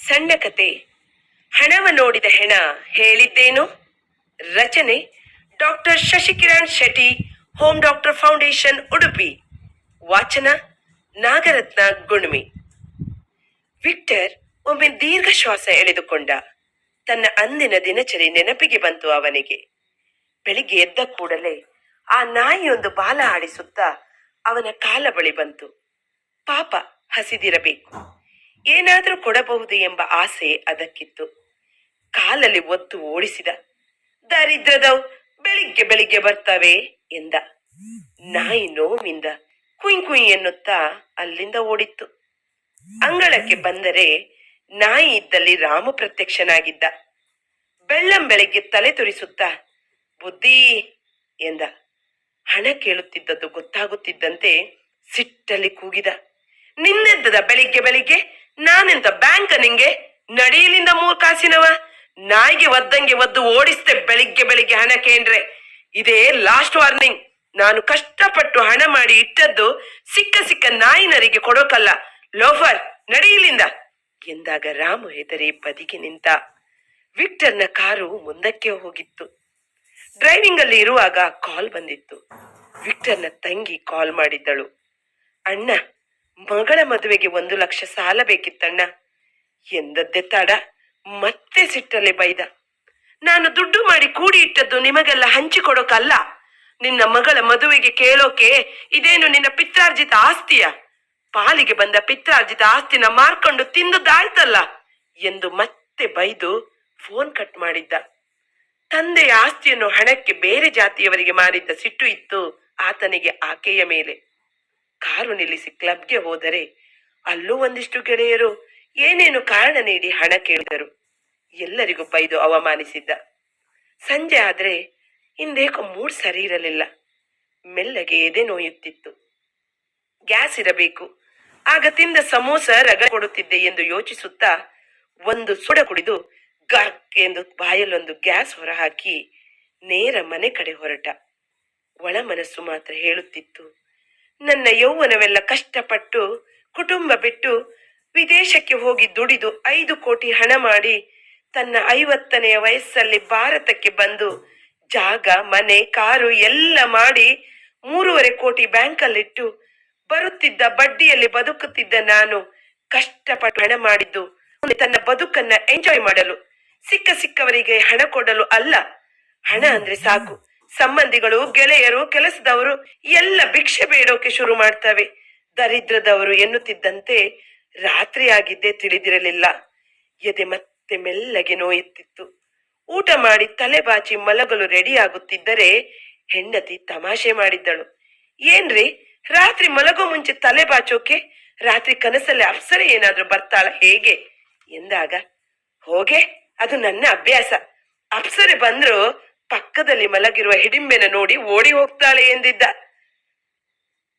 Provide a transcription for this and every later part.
ಸಣ್ಣ ಕತೆ. ಹಣವ ನೋಡಿದ ಹೆಣ ಹೇಳಿದ್ದೇನು? ರಚನೆ doctor Shashikiran Shetty, home doctor foundation, Udupi. ವಾಚನ ನಾಗರತ್ನ ಗುಣ್ಮಿ. ವಿಕ್ಟರ್ ಒಮ್ಮೆ ದೀರ್ಘ ಶ್ವಾಸ ಎಳೆದುಕೊಂಡ. ತನ್ನ ಅಂದಿನ ದಿನಚರಿ ನೆನಪಿಗೆ ಬಂತು ಅವನಿಗೆ. ಬೆಳಿಗ್ಗೆ ಎದ್ದ ಕೂಡಲೇ ಆ ನಾಯಿಯೊಂದು ಬಾಲ ಆಡಿಸುತ್ತಾ ಅವನ ಕಾಲ ಬಳಿ ಬಂತು. ಪಾಪ, ಹಸಿದಿರಬೇಕು, ಏನಾದರೂ ಕೊಡಬಹುದು ಎಂಬ ಆಸೆ ಅದಕ್ಕಿತ್ತು. ಕಾಲಲ್ಲಿ ಒತ್ತು ಓಡಿಸಿದ. ದರಿದ್ರದವ್ ಬೆಳಿಗ್ಗೆ ಬೆಳಿಗ್ಗೆ ಬರ್ತವೆ ಎಂದ. ನಾಯಿ ನೋವಿಂದ ಕುಯ್ ಕುಯ್ ಎನ್ನುತ್ತಾ ಅಲ್ಲಿಂದ ಓಡಿತ್ತು. ಅಂಗಳಕ್ಕೆ ಬಂದರೆ ನಾಯಿ ಇದ್ದಲ್ಲಿ ರಾಮ ಪ್ರತ್ಯಕ್ಷನಾಗಿದ್ದ. ಬೆಳ್ಳಂ ಬೆಳಿಗ್ಗೆ ತಲೆ ತುರಿಸುತ್ತಾ ಬುದ್ಧಿ ಎಂದ. ಹಣ ಕೇಳುತ್ತಿದ್ದದ್ದು ಗೊತ್ತಾಗುತ್ತಿದ್ದಂತೆ ಸಿಟ್ಟಲ್ಲಿ ಕೂಗಿದ. ನಿನ್ನೆದ್ದದ ಬೆಳಿಗ್ಗೆ ಬೆಳಿಗ್ಗೆ? ನಾನೆಂತ ಬ್ಯಾಂಕ ನಿಂಗೆ? ನಡಿಯಲಿಂದ 3 ಕಾಸಿನವ. ನಾಯಿಗೆ ಒದ್ದಂಗೆ ಒದ್ದು ಓಡಿಸ್ತೆ ಬೆಳಿಗ್ಗೆ ಬೆಳಿಗ್ಗೆ ಹಣ ಕೇಂದ್ರೆ. ಇದೇ ಲಾಸ್ಟ್ ವಾರ್ನಿಂಗ್. ನಾನು ಕಷ್ಟಪಟ್ಟು ಹಣ ಮಾಡಿ ಇಟ್ಟದ್ದು ಸಿಕ್ಕ ನಾಯಿನರಿಗೆ ಕೊಡೋಕಲ್ಲ. ಲೋಫರ್, ನಡಿಯಲಿಂದ ಎಂದಾಗ ರಾಮು ಹೆದರಿ ಬದಿಗೆ ನಿಂತ. ವಿಕ್ಟರ್ನ ಕಾರು ಮುಂದಕ್ಕೆ ಹೋಗಿತ್ತು. ಡ್ರೈವಿಂಗ್ ಅಲ್ಲಿ ಇರುವಾಗ ಕಾಲ್ ಬಂದಿತ್ತು. ವಿಕ್ಟರ್ನ ತಂಗಿ ಕಾಲ್ ಮಾಡಿದ್ದಳು. ಅಣ್ಣ, ಮಗಳ ಮದುವೆಗೆ 1 ಲಕ್ಷ ಸಾಲ ಬೇಕಿತ್ತಣ್ಣ ಎಂದದ್ದೇ ತಡ. ಮತ್ತೆ ಸಿಟ್ಟಲ್ಲಿ ಬೈದ. ನಾನು ದುಡ್ಡು ಮಾಡಿ ಕೂಡಿ ಇಟ್ಟದ್ದು ನಿಮಗೆಲ್ಲ ಹಂಚಿಕೊಡೋಕಲ್ಲ. ನಿನ್ನ ಮಗಳ ಮದುವೆಗೆ ಕೇಳೋಕೆ ಇದೇನು ನಿನ್ನ ಪಿತ್ರಾರ್ಜಿತ ಆಸ್ತಿಯ? ಪಾಲಿಗೆ ಬಂದ ಪಿತ್ರಾರ್ಜಿತ ಆಸ್ತಿನ ಮಾರ್ಕೊಂಡು ತಿಂದುದಾಯ್ತಲ್ಲ ಎಂದು ಮತ್ತೆ ಬೈದು ಫೋನ್ ಕಟ್ ಮಾಡಿದ್ದ. ತಂದೆಯ ಆಸ್ತಿಯನ್ನು ಹಣಕ್ಕೆ ಬೇರೆ ಜಾತಿಯವರಿಗೆ ಮಾರಿದ್ದ ಸಿಟ್ಟು ಇತ್ತು ಆತನಿಗೆ ಆಕೆಯ ಮೇಲೆ. ಕಾರು ನಿಲ್ಲಿಸಿ ಕ್ಲಬ್ಗೆ ಹೋದರೆ ಅಲ್ಲೂ ಒಂದಿಷ್ಟು ಗೆಳೆಯರು ಏನೇನು ಕಾರಣ ನೀಡಿ ಹಣ ಕೇಳಿದರು. ಎಲ್ಲರಿಗೂ ಬೈದು ಅವಮಾನಿಸಿದ್ದ. ಸಂಜೆ ಆದ್ರೆ ಇಂದೇಕೋ ಮೂಡ್ ಸರಿ ಇರಲಿಲ್ಲ. ಮೆಲ್ಲಗೆ ಎದೆ ನೋಯುತ್ತಿತ್ತು. ಗ್ಯಾಸ್ ಇರಬೇಕು, ಆಗ ತಿಂದ ಸಮೋಸ ರಗ ಕೊಡುತ್ತಿದ್ದೆ ಎಂದು ಯೋಚಿಸುತ್ತಾ 1 ಸೋಡ ಕುಡಿದು ಗರ್ಕ್ ಎಂದು ಬಾಯಲ್ಲೊಂದು ಗ್ಯಾಸ್ ಹೊರಹಾಕಿ ನೇರ ಮನೆ ಕಡೆ ಹೊರಟ. ಒಳ ಮನಸ್ಸು ಮಾತ್ರ ಹೇಳುತ್ತಿತ್ತು, ನನ್ನ ಯೌವನವೆಲ್ಲ ಕಷ್ಟಪಟ್ಟು ಕುಟುಂಬ ಬಿಟ್ಟು ವಿದೇಶಕ್ಕೆ ಹೋಗಿ ದುಡಿದು 5 ಕೋಟಿ ಹಣ ಮಾಡಿ ತನ್ನ 50ನೆಯ ವಯಸ್ಸಲ್ಲಿ ಭಾರತಕ್ಕೆ ಬಂದು ಜಾಗ, ಮನೆ, ಕಾರು ಎಲ್ಲ ಮಾಡಿ 3.5 ಕೋಟಿ ಬ್ಯಾಂಕಲ್ಲಿಟ್ಟು ಬರುತ್ತಿದ್ದ ಬಡ್ಡಿಯಲ್ಲಿ ಬದುಕುತ್ತಿದ್ದ ನಾನು ಕಷ್ಟಪಟ್ಟು ಹಣ ಮಾಡಿದ್ದು ತನ್ನ ಬದುಕನ್ನ ಎಂಜಾಯ್ ಮಾಡಲು, ಸಿಕ್ಕವರಿಗೆ ಹಣ ಕೊಡಲು ಅಲ್ಲ. ಹಣ ಅಂದ್ರೆ ಸಾಕು, ಸಂಬಂಧಿಗಳು, ಗೆಳೆಯರು, ಕೆಲಸದವರು ಎಲ್ಲ ಭಿಕ್ಷೆ ಬೇಡೋಕೆ ಶುರು ಮಾಡ್ತವೆ. ದರಿದ್ರದವರು ಎನ್ನುತ್ತಿದ್ದಂತೆ ರಾತ್ರಿ ಆಗಿದ್ದೇ ತಿಳಿದಿರಲಿಲ್ಲ. ಎದೆ ಮತ್ತೆ ಮೆಲ್ಲಗೆ ನೋಯುತ್ತಿತ್ತು. ಊಟ ಮಾಡಿ ತಲೆ ಬಾಚಿ ಮಲಗಲು ರೆಡಿ ಆಗುತ್ತಿದ್ದರೆ ಹೆಂಡತಿ ತಮಾಷೆ ಮಾಡಿದ್ದಳು. ಏನ್ರಿ, ರಾತ್ರಿ ಮಲಗೋ ಮುಂಚೆ ತಲೆ ಬಾಚೋಕೆ ರಾತ್ರಿ ಕನಸಲ್ಲಿ ಅಪ್ಸರೆ ಏನಾದ್ರೂ ಬರ್ತಾಳ ಹೇಗೆ ಎಂದಾಗ, ಹೋಗೆ, ಅದು ನನ್ನ ಅಭ್ಯಾಸ. ಅಪ್ಸರೆ ಬಂದ್ರು ಪಕ್ಕದಲ್ಲಿ ಮಲಗಿರುವ ಹಿಡಿಂಬೆನ ನೋಡಿ ಓಡಿ ಹೋಗ್ತಾಳೆ ಎಂದಿದ್ದ.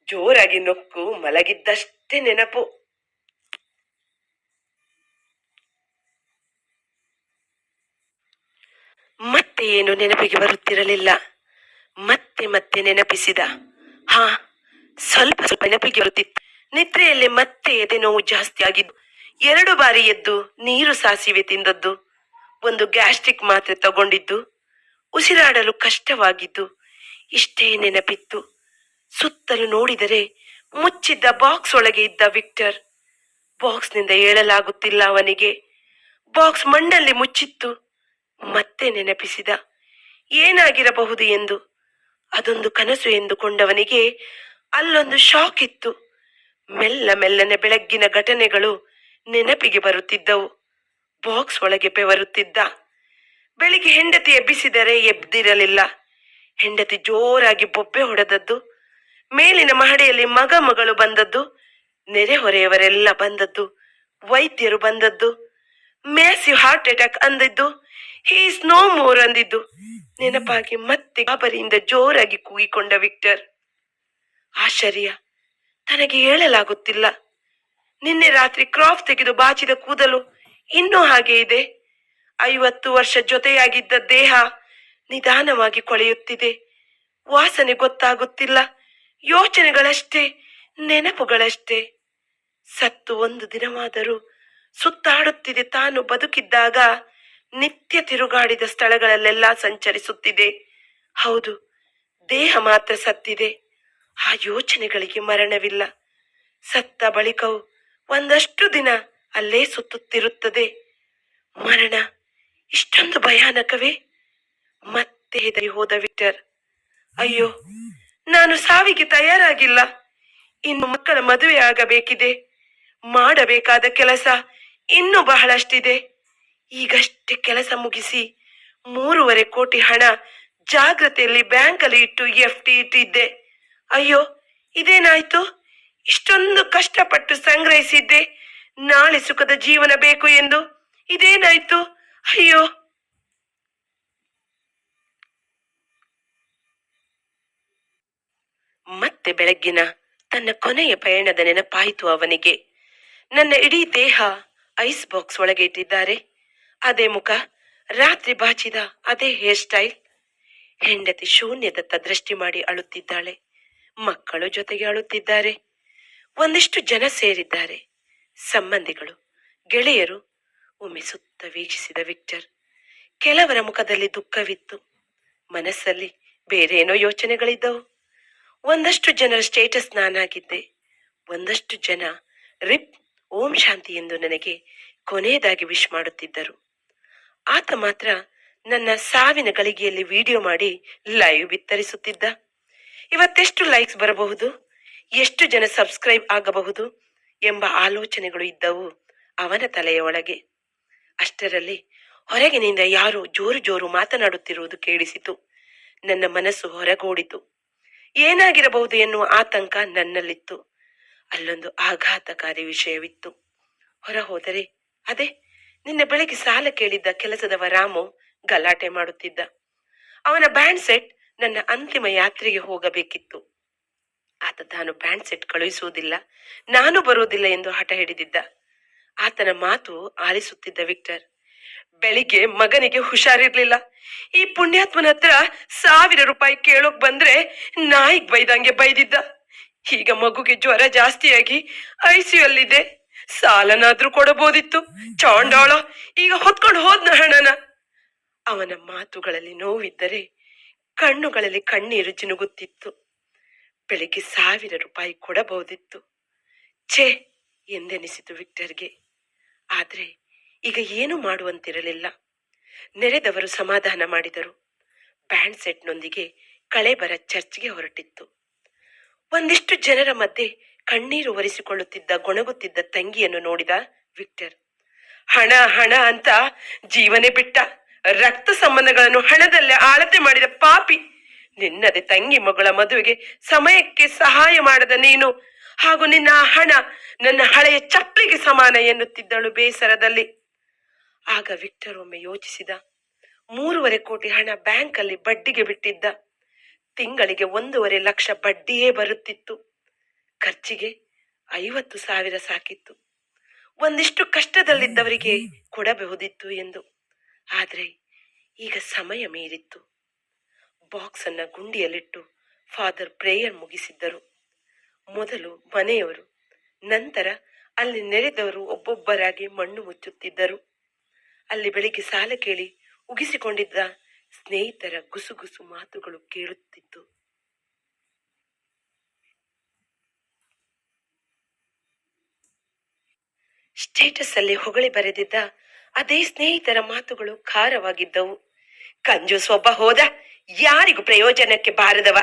ಜೋರಾಗಿ ನೊಕ್ಕು ಮಲಗಿದ್ದಷ್ಟೇ ನೆನಪು. ಮತ್ತೆ ಏನು ನೆನಪಿಗೆ ಬರುತ್ತಿರಲಿಲ್ಲ. ಮತ್ತೆ ನೆನಪಿಸಿದ. ಹಾ, ಸ್ವಲ್ಪ ನೆನಪಿಗೆ ಬರುತ್ತಿತ್ತು. ನಿದ್ರೆಯಲ್ಲಿ ಮತ್ತೆ ಎದೆ ನೋವು ಜಾಸ್ತಿ ಆಗಿದ್ದು. 2 ಬಾರಿ ಎದ್ದು ನೀರು ಸಾಸಿವೆ ತಿಂದದ್ದು, 1 ಗ್ಯಾಸ್ಟ್ರಿಕ್ ಮಾತ್ರೆ ತಗೊಂಡಿದ್ದು, ಉಸಿರಾಡಲು ಕಷ್ಟವಾಗಿದ್ದು, ಇಷ್ಟೇ ನೆನಪಿತ್ತು. ಸುತ್ತಲೂ ನೋಡಿದರೆ ಮುಚ್ಚಿದ್ದ ಬಾಕ್ಸ್ ಒಳಗೆ ಇದ್ದ ವಿಕ್ಟರ್. ಬಾಕ್ಸ್ನಿಂದ ಏಳಲಾಗುತ್ತಿಲ್ಲ ಅವನಿಗೆ. ಬಾಕ್ಸ್ ಮಣ್ಣಲ್ಲಿ ಮುಚ್ಚಿತ್ತು. ಮತ್ತೆ ನೆನಪಿಸಿದ, ಏನಾಗಿರಬಹುದು ಎಂದು. ಅದೊಂದು ಕನಸು ಎಂದುಕೊಂಡವನಿಗೆ ಅಲ್ಲೊಂದು ಶಾಕ್ ಇತ್ತು. ಮೆಲ್ಲನೆ ಬೆಳಗ್ಗಿನ ಘಟನೆಗಳು ನೆನಪಿಗೆ ಬರುತ್ತಿದ್ದವು. ಬಾಕ್ಸ್ ಒಳಗೆ ಬೆವರುತ್ತಿದ್ದ. ಬೆಳಿಗ್ಗೆ ಹೆಂಡತಿ ಎಬ್ಬಿಸಿದರೆ ಎಬ್ದಿರಲಿಲ್ಲ. ಹೆಂಡತಿ ಜೋರಾಗಿ ಬೊಬ್ಬೆ ಹೊಡೆದದ್ದು, ಮೇಲಿನ ಮಹಡಿಯಲ್ಲಿ ಮಗಳು ಬಂದದ್ದು, ನೆರೆಹೊರೆಯವರೆಲ್ಲ ಬಂದದ್ದು, ವೈದ್ಯರು ಬಂದದ್ದು, ಮ್ಯಾಸಿವ್ ಹಾರ್ಟ್ ಅಟ್ಯಾಕ್ ಅಂದಿದ್ದು, ಹಿ ಈಸ್ ನೋ ಮೋರ್ ಅಂದಿದ್ದು ನೆನಪಾಗಿ ಮತ್ತೆ ಗಾಬರಿಯಿಂದ ಜೋರಾಗಿ ಕೂಗಿಕೊಂಡ ವಿಕ್ಟರ್. ಆಶ್ಚರ್ಯ, ತನಗೆ ಹೇಳಲಾಗುತ್ತಿಲ್ಲ. ನಿನ್ನೆ ರಾತ್ರಿ ಕ್ರಾಫ್ ತೆಗೆದು ಬಾಚಿದ ಕೂದಲು ಇನ್ನೂ ಹಾಗೆ ಇದೆ. 50 ವರ್ಷ ಜೊತೆಯಾಗಿದ್ದ ದೇಹ ನಿಧಾನವಾಗಿ ಕೊಳೆಯುತ್ತಿದೆ. ವಾಸನೆ ಗೊತ್ತಾಗುತ್ತಿಲ್ಲ. ಯೋಚನೆಗಳಷ್ಟೇ, ನೆನಪುಗಳಷ್ಟೇ. ಸತ್ತು 1 ದಿನವಾದರೂ ಸುತ್ತಾಡುತ್ತಿದೆ. ತಾನು ಬದುಕಿದ್ದಾಗ ನಿತ್ಯ ತಿರುಗಾಡಿದ ಸ್ಥಳಗಳಲ್ಲೆಲ್ಲ ಸಂಚರಿಸುತ್ತಿದೆ. ಹೌದು, ದೇಹ ಮಾತ್ರ ಸತ್ತಿದೆ. ಆ ಯೋಚನೆಗಳಿಗೆ ಮರಣವಿಲ್ಲ. ಸತ್ತ ಬಳಿಕವೂ ಒಂದಷ್ಟು ದಿನ ಅಲ್ಲೇ ಸುತ್ತುತ್ತಿರುತ್ತದೆ. ಮರಣ ಇಷ್ಟೊಂದು ಭಯಾನಕವೇ? ಮತ್ತೆ ಹೆದರಿ ಹೋದ ವಿಕ್ಟರ್. ಅಯ್ಯೋ, ನಾನು ಸಾವಿಗೆ ತಯಾರಾಗಿಲ್ಲ. ಇನ್ನು ಮಕ್ಕಳ ಮದುವೆ ಆಗಬೇಕಿದೆ. ಮಾಡಬೇಕಾದ ಕೆಲಸ ಇನ್ನೂ ಬಹಳಷ್ಟಿದೆ. ಈಗಷ್ಟೇ ಕೆಲಸ ಮುಗಿಸಿ 3.25 ಕೋಟಿ ಹಣ ಜಾಗ್ರತೆಯಲ್ಲಿ ಬ್ಯಾಂಕಲ್ಲಿ ಇಟ್ಟು FD ಇಟ್ಟಿದ್ದೆ. ಅಯ್ಯೋ, ಇದೇನಾಯ್ತು? ಇಷ್ಟೊಂದು ಕಷ್ಟಪಟ್ಟು ಸಂಗ್ರಹಿಸಿದ್ದೆ ನಾಳೆ ಸುಖದ ಜೀವನ ಬೇಕು ಎಂದು. ಇದೇನಾಯ್ತು? ಅಯ್ಯೋ. ಮತ್ತೆ ಬೆಳಗ್ಗಿನ ತನ್ನ ಕೊನೆಯ ಪಯಣದ ನೆನಪಾಯಿತು ಅವನಿಗೆ. ನನ್ನ ಇಡೀ ದೇಹ ಐಸ್ ಬಾಕ್ಸ್ ಒಳಗೆ ಇಟ್ಟಿದ್ದಾರೆ. ಅದೇ ಮುಖ, ರಾತ್ರಿ ಬಾಚಿದ ಅದೇ ಹೇರ್ ಸ್ಟೈಲ್. ಹೆಂಡತಿ ಶೂನ್ಯದತ್ತ ದೃಷ್ಟಿ ಮಾಡಿ ಅಳುತ್ತಿದ್ದಾಳೆ. ಮಕ್ಕಳು ಜೊತೆಗೆ ಅಳುತ್ತಿದ್ದಾರೆ. ಒಂದಿಷ್ಟು ಜನ ಸೇರಿದ್ದಾರೆ, ಸಂಬಂಧಿಗಳು, ಗೆಳೆಯರು. ಒಮ್ಮೆ ಸುತ್ತ ವೀಕ್ಷಿಸಿದ ವಿಕ್ಟರ್. ಕೆಲವರ ಮುಖದಲ್ಲಿ ದುಃಖವಿತ್ತು, ಮನಸ್ಸಲ್ಲಿ ಬೇರೇನೋ ಯೋಚನೆಗಳಿದ್ದವು. ಒಂದಷ್ಟು ಜನರ ಸ್ಟೇಟಸ್ ನಾನಾಗಿದ್ದೆ. ಒಂದಷ್ಟು ಜನ ರಿಪ್ ಓಂ ಶಾಂತಿ ಎಂದು ನನಗೆ ಕೊನೆಯದಾಗಿ ವಿಶ್ ಮಾಡುತ್ತಿದ್ದರು. ಆತ ಮಾತ್ರ ನನ್ನ ಸಾವಿನ ಗಳಿಗೆಯಲ್ಲಿ ವಿಡಿಯೋ ಮಾಡಿ ಲೈವ್ ಬಿತ್ತರಿಸುತ್ತಿದ್ದ. ಇವತ್ತೆಷ್ಟು ಲೈಕ್ಸ್ ಬರಬಹುದು, ಎಷ್ಟು ಜನ ಸಬ್ಸ್ಕ್ರೈಬ್ ಆಗಬಹುದು ಎಂಬ ಆಲೋಚನೆಗಳು ಇದ್ದವು ಅವನ ತಲೆಯ ಒಳಗೆ. ಅಷ್ಟರಲ್ಲಿ ಹೊರಗಿನಿಂದ ಯಾರೋ ಜೋರು ಜೋರು ಮಾತನಾಡುತ್ತಿರುವುದು ಕೇಳಿಸಿತು. ನನ್ನ ಮನಸ್ಸು ಹೊರಗೋಡಿತು. ಏನಾಗಿರಬಹುದು ಎನ್ನುವ ಆತಂಕ ನನ್ನಲ್ಲಿತ್ತು. ಅಲ್ಲೊಂದು ಆಘಾತಕಾರಿ ವಿಷಯವಿತ್ತು. ಹೊರ ಹೋದರೆ ಅದೇ ನಿನ್ನೆ ಬೆಳಗ್ಗೆ ಸಾಲ ಕೇಳಿದ್ದ ಕೆಲಸದವ ರಾಮು ಗಲಾಟೆ ಮಾಡುತ್ತಿದ್ದ. ಅವನ ಬ್ಯಾಂಡ್ ಸೆಟ್ ನನ್ನ ಅಂತಿಮ ಯಾತ್ರೆಗೆ ಹೋಗಬೇಕಿತ್ತು. ಆತ ತಾನು ಬ್ಯಾಂಡ್ ಸೆಟ್ ಕಳುಹಿಸುವುದಿಲ್ಲ, ನಾನು ಬರುವುದಿಲ್ಲ ಎಂದು ಹಠ ಹಿಡಿದಿದ್ದ. ಆತನ ಮಾತು ಆಲಿಸುತ್ತಿದ್ದ ವಿಕ್ಟರ್. ಬೆಳಿಗ್ಗೆ ಮಗನಿಗೆ ಹುಷಾರಿರ್ಲಿಲ್ಲ. ಈ ಪುಣ್ಯಾತ್ಮನ ಹತ್ರ 1000 ರೂಪಾಯಿ ಕೇಳೋಕ್ ಬಂದ್ರೆ ನಾಯಿಗ್ ಬೈದಂಗೆ ಬೈದಿದ್ದ. ಈಗ ಮಗುಗೆ ಜ್ವರ ಜಾಸ್ತಿಯಾಗಿ ICU ಅಲ್ಲಿದೆ. ಸಾಲನಾದ್ರೂ ಕೊಡಬಹುದಿತ್ತು. ಚಾಂಡಾಳ ಈಗ ಹೊತ್ಕೊಂಡು ಹೋದ್ನ ಹಣನ. ಅವನ ಮಾತುಗಳಲ್ಲಿ ನೋವಿದ್ದರೆ ಕಣ್ಣುಗಳಲ್ಲಿ ಕಣ್ಣೀರು ಜಿನುಗುತ್ತಿತ್ತು. ಬೆಳಿಗ್ಗೆ 1000 ರೂಪಾಯಿ ಕೊಡಬಹುದಿತ್ತು. ಛೇ ಎಂದೆನಿಸಿತು ವಿಕ್ಟರ್ಗೆ. ಆದ್ರೆ ಈಗ ಏನು ಮಾಡುವಂತಿರಲಿಲ್ಲ. ನೆರೆದವರು ಸಮಾಧಾನ ಮಾಡಿದರು. ಬ್ಯಾಂಡ್ ಸೆಟ್ನೊಂದಿಗೆ ಕಳೆಬರ ಚರ್ಚ್ಗೆ ಹೊರಟಿತ್ತು. ಒಂದಿಷ್ಟು ಜನರ ಮಧ್ಯೆ ಕಣ್ಣೀರು ಒರೆಸಿಕೊಳ್ಳುತ್ತಿದ್ದ ಗೊಣಗುತ್ತಿದ್ದ ತಂಗಿಯನ್ನು ನೋಡಿದ ವಿಕ್ಟರ್. ಹಣ ಹಣ ಅಂತ ಜೀವನೇ ಬಿಟ್ಟ. ರಕ್ತ ಸಂಬಂಧಗಳನ್ನು ಹಣದಲ್ಲೇ ಆಳತೆ ಮಾಡಿದ ಪಾಪಿ. ನಿನ್ನದೇ ತಂಗಿ ಮಗಳ ಮದುವೆಗೆ ಸಮಯಕ್ಕೆ ಸಹಾಯ ಮಾಡದ ನೀನು, ಹಾಗೂ ನಿನ್ನ ಹಣ ನನ್ನ ಹಳೆಯ ಚಪ್ಪಲಿಗೆ ಸಮಾನ ಎನ್ನುತ್ತಿದ್ದಳು ಬೇಸರದಲ್ಲಿ. ಆಗ ವಿಕ್ಟರ್ ಒಮ್ಮೆ ಯೋಚಿಸಿದ. 3.25 ಕೋಟಿ ಹಣ ಬ್ಯಾಂಕಲ್ಲಿ ಬಡ್ಡಿಗೆ ಬಿಟ್ಟಿದ್ದ. ತಿಂಗಳಿಗೆ 1.5 ಲಕ್ಷ ಬಡ್ಡಿಯೇ ಬರುತ್ತಿತ್ತು. ಖರ್ಚಿಗೆ 50,000 ಸಾಕಿತ್ತು. ಒಂದಿಷ್ಟು ಕಷ್ಟದಲ್ಲಿದ್ದವರಿಗೆ ಕೊಡಬಹುದಿತ್ತು ಎಂದು. ಆದ್ರೆ ಈಗ ಸಮಯ ಮೀರಿತ್ತು. ಬಾಕ್ಸ್ ಅನ್ನ ಗುಂಡಿಯಲ್ಲಿಟ್ಟು ಫಾದರ್ ಪ್ರೇಯರ್ ಮುಗಿಸಿದ್ದರು. ಮೊದಲು ಮನೆಯವರು, ನಂತರ ಅಲ್ಲಿ ನೆರೆದವರು ಒಬ್ಬೊಬ್ಬರಾಗಿ ಮಣ್ಣು ಮುಚ್ಚುತ್ತಿದ್ದರು. ಅಲ್ಲಿ ಬೆಳಿಗ್ಗೆ ಸಾಲ ಕೇಳಿ ಉಗಿಸಿಕೊಂಡಿದ್ದ ಸ್ನೇಹಿತರ ಗುಸುಗುಸು ಮಾತುಗಳು ಕೇಳುತ್ತಿತ್ತು. ಸ್ಟೇಟಸ್ ಅಲ್ಲಿ ಹೊಗಳಿ ಬರೆದಿದ್ದ ಅದೇ ಸ್ನೇಹಿತರ ಮಾತುಗಳು ಖಾರವಾಗಿದ್ದವು. ಕಂಜೂಸ್ ಒಬ್ಬ ಹೋದ, ಯಾರಿಗೂ ಪ್ರಯೋಜನಕ್ಕೆ ಬಾರದವ,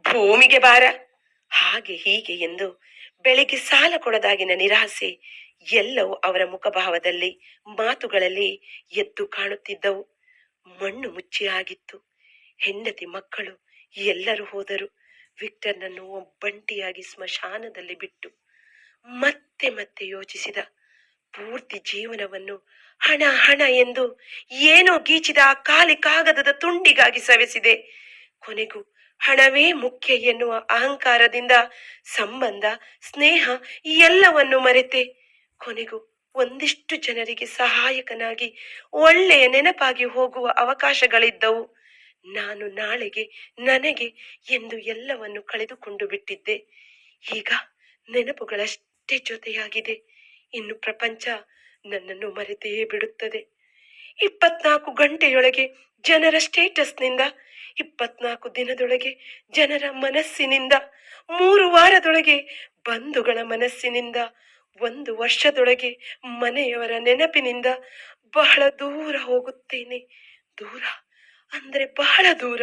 ಭೂಮಿಗೆ ಬಾರ, ಹಾಗೆ ಹೀಗೆ ಎಂದು ಬೆಳಿಗ್ಗೆ ಸಾಲ ಕೊಡದಾಗಿನ ನಿರಾಸೆ ಎಲ್ಲವೂ ಅವರ ಮುಖಭಾವದಲ್ಲಿ, ಮಾತುಗಳಲ್ಲಿ ಎದ್ದು ಕಾಣುತ್ತಿದ್ದವು. ಮಣ್ಣು ಮುಚ್ಚಿ ಆಗಿತ್ತು. ಹೆಂಡತಿ ಮಕ್ಕಳು ಎಲ್ಲರೂ ಹೋದರು. ವಿಕ್ಟರ್ನನ್ನು ಒಬ್ಬಂಟಿಯಾಗಿ ಸ್ಮಶಾನದಲ್ಲಿ ಬಿಟ್ಟು ಮತ್ತೆ ಮತ್ತೆ ಯೋಚಿಸಿದ. ಪೂರ್ತಿ ಜೀವನವನ್ನು ಹಣ ಹಣ ಎಂದು ಏನೋ ಗೀಚಿದ ಆ ಖಾಲಿ ಕಾಗದದ ತುಂಡಿಗಾಗಿ ಸವೆಸಿದೆ. ಕೊನೆಗೂ ಹಣವೇ ಮುಖ್ಯ ಎನ್ನುವ ಅಹಂಕಾರದಿಂದ ಸಂಬಂಧ, ಸ್ನೇಹ ಎಲ್ಲವನ್ನು ಮರೆತೆ ಕೊನೆಗೂ ಒಂದಿಷ್ಟು ಜನರಿಗೆ ಸಹಾಯಕನಾಗಿ ಒಳ್ಳೆಯ ನೆನಪಾಗಿ ಹೋಗುವ ಅವಕಾಶಗಳಿದ್ದವು. ನಾನು ನಾಳೆಗೆ, ನನಗೆ ಎಂದು ಎಲ್ಲವನ್ನು ಕಳೆದುಕೊಂಡು ಬಿಟ್ಟಿದ್ದೆ. ಈಗ ನೆನಪುಗಳಷ್ಟೇ ಜೊತೆಯಾಗಿದೆ. ಇನ್ನು ಪ್ರಪಂಚ ನನ್ನನ್ನು ಮರೆತೇ ಬಿಡುತ್ತದೆ. 24 ಗಂಟೆಯೊಳಗೆ ಜನರ ಸ್ಟೇಟಸ್ನಿಂದ, 24 ದಿನದೊಳಗೆ ಜನರ ಮನಸ್ಸಿನಿಂದ, 3 ವಾರದೊಳಗೆ ಬಂಧುಗಳ ಮನಸ್ಸಿನಿಂದ, 1 ವರ್ಷದೊಳಗೆ ಮನೆಯವರ ನೆನಪಿನಿಂದ ಬಹಳ ದೂರ ಹೋಗುತ್ತೇನೆ. ದೂರ ಅಂದ್ರೆ ಬಹಳ ದೂರ.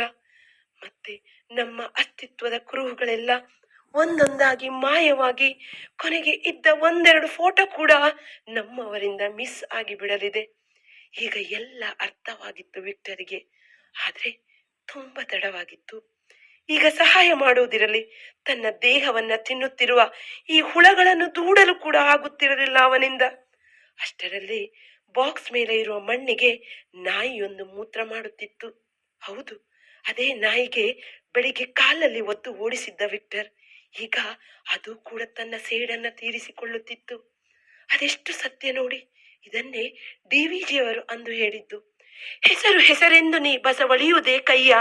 ಮತ್ತೆ ನಮ್ಮ ಅಸ್ತಿತ್ವದ ಕುರುಹುಗಳೆಲ್ಲ ಒಂದೊಂದಾಗಿ ಮಾಯವಾಗಿ ಕೊನೆಗೆ ಇದ್ದ 1-2 ಫೋಟೋ ಕೂಡ ನಮ್ಮವರಿಂದ ಮಿಸ್ ಆಗಿ ಬಿಡಲಿದೆ. ಈಗ ಎಲ್ಲ ಅರ್ಥವಾಗಿತ್ತು ವಿಕ್ಟರಿಗೆ, ಆದ್ರೆ ತುಂಬಾ ತಡವಾಗಿತ್ತು. ಈಗ ಸಹಾಯ ಮಾಡುವುದಿರಲಿ, ತನ್ನ ದೇಹವನ್ನ ತಿನ್ನುತ್ತಿರುವ ಈ ಹುಳಗಳನ್ನು ದೂಡಲು ಕೂಡ ಆಗುತ್ತಿರಲಿಲ್ಲ ಅವನಿಂದ. ಅಷ್ಟರಲ್ಲಿ ಬಾಕ್ಸ್ ಮೇಲೆ ಇರುವ ಮಣ್ಣಿಗೆ ನಾಯಿಯೊಂದು ಮೂತ್ರ ಮಾಡುತ್ತಿತ್ತು. ಹೌದು, ಅದೇ ನಾಯಿಗೆ ಬೆಳಿಗ್ಗೆ ಕಾಲಲ್ಲಿ ಒದ್ದು ಓಡಿಸಿದ್ದ ವಿಕ್ಟರ್ ಈಗ ಅದು ಕೂಡ ತನ್ನ ಸೇಡನ್ನ ತೀರಿಸಿಕೊಳ್ಳುತ್ತಿತ್ತು. ಅದೆಷ್ಟು ಸತ್ಯ ನೋಡಿ. ಇದನ್ನೇ ಡಿವಿಜಿಯವರು ಅಂದು ಹೇಳಿದ್ದು. ಹೆಸರು ಹೆಸರೆಂದು ನೀ ಬಸವಳಿಯುವುದೇ ಕೈಯ,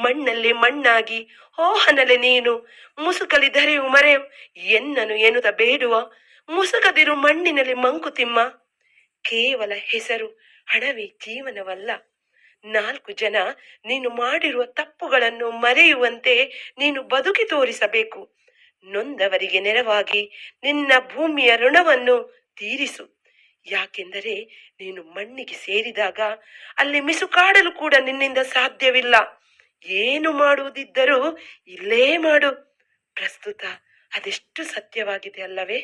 ಮಣ್ಣಲ್ಲಿ ಮಣ್ಣಾಗಿ ಓಹನಲೆ ನೀನು, ಮುಸುಕಲಿ ಧರೆಯು ಮರೆಯು ಎನ್ನನು ಎನ್ನುತ್ತ ಬೇಡುವ, ಮುಸುಕದಿರು ಮಣ್ಣಿನಲ್ಲಿ ಮಂಕುತಿಮ್ಮ. ಕೇವಲ ಹೆಸರು ಹಣವೇ ಜೀವನವಲ್ಲ. 4 ಜನ ನೀನು ಮಾಡಿರುವ ತಪ್ಪುಗಳನ್ನು ಮರೆಯುವಂತೆ ನೀನು ಬದುಕಿ ತೋರಿಸಬೇಕು. ನೊಂದವರಿಗೆ ನೆರವಾಗಿ ನಿನ್ನ ಭೂಮಿಯ ಋಣವನ್ನು ತೀರಿಸು. ಯಾಕೆಂದರೆ ನೀನು ಮಣ್ಣಿಗೆ ಸೇರಿದಾಗ ಅಲ್ಲಿ ಮಿಸುಕಾಡಲು ಕೂಡ ನಿನ್ನಿಂದ ಸಾಧ್ಯವಿಲ್ಲ. ಏನು ಮಾಡುವುದಿದ್ದರೂ ಇಲ್ಲೇ ಮಾಡು. ಪ್ರಸ್ತುತ ಅದೆಷ್ಟು ಸತ್ಯವಾಗಿದೆ ಅಲ್ಲವೇ?